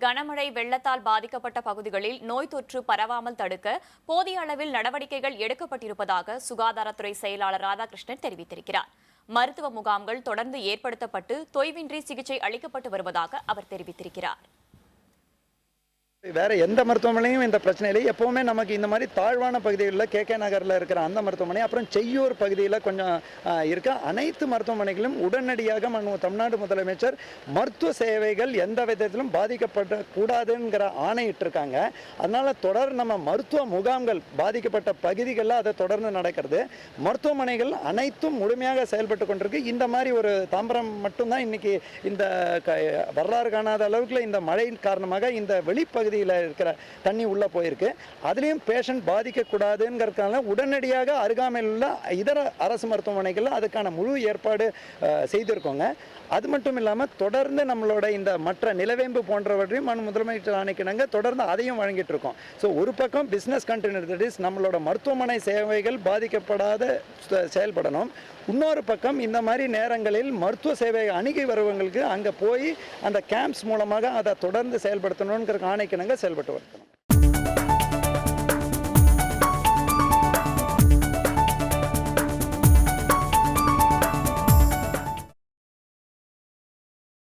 கனமழை வெள்ளத்தால் பாதிக்கப்பட்ட பகுதிகளில் நோய் தொற்று பரவாமல் தடுக்க போதிய அளவில் நடவடிக்கைகள் எடுக்கப்பட்டிருப்பதாக சுகாதாரத்துறை செயலாளர் ராதாகிருஷ்ணன் தெரிவித்திருக்கிறார். மருத்துவ முகாம்கள் தொடர்ந்து ஏற்படுத்தப்பட்டு தொய்வின்றி சிகிச்சை அளிக்கப்பட்டு வருவதாக அவர் தெரிவித்திருக்கிறார். வேற எந்த மருத்துவமனையும் இந்த பிரச்சனை இல்லை. எப்பவுமே நமக்கு இந்த மாதிரி தாழ்வான பகுதிகளில் கே நகரில் இருக்கிற அந்த மருத்துவமனை, அப்புறம் செய்யூர் பகுதியில் கொஞ்சம் இருக்க அனைத்து மருத்துவமனைகளும் உடனடியாக தமிழ்நாடு முதலமைச்சர் மருத்துவ சேவைகள் எந்த விதத்திலும் பாதிக்கப்படக்கூடாதுங்கிற ஆணையிட்டிருக்காங்க. அதனால தொடர் நம்ம மருத்துவ முகாம்கள் பாதிக்கப்பட்ட பகுதிகளில் அதை தொடர்ந்து நடக்கிறது. மருத்துவமனைகள் அனைத்தும் முழுமையாக செயல்பட்டு கொண்டிருக்கு. இந்த மாதிரி ஒரு தாம்பரம் மட்டும்தான் இன்னைக்கு இந்த வரலாறு காணாத அளவுக்கு இந்த மழை காரணமாக இந்த வெளிப்பகுதி இருக்கிற தண்ணி உள்ள போயிருக்கு. அதுலயும் பேஷண்ட் பாதிக்கக்கூடாதுங்கிறதுனால உடனடியாக அருகாமையில் உள்ள இதர அரசு மருத்துவமனைகள் அதுக்கான முழு ஏற்பாடு செய்திருக்கோங்க. அது மட்டும் இல்லாமல் தொடர்ந்து நம்மளோட இந்த மற்ற நிலவேம்பு போன்றவற்றையும் முதலமைச்சர் ஆணைக்கிணங்க தொடர்ந்து அதையும் வழங்கிட்டு இருக்கோம். ஸோ ஒரு பக்கம் பிஸ்னஸ் கண்டினியூஸ் நம்மளோட மருத்துவமனை சேவைகள் பாதிக்கப்படாத செயல்படணும். இன்னொரு பக்கம் இந்த மாதிரி நேரங்களில் மருத்துவ சேவை அணுகி வருவங்களுக்கு அங்கே போய் அந்த கேம்ப்ஸ் மூலமாக அதை தொடர்ந்து செயல்படுத்தணுங்கிற ஆணைக்கிணங்க செயல்பட்டு வரணும்.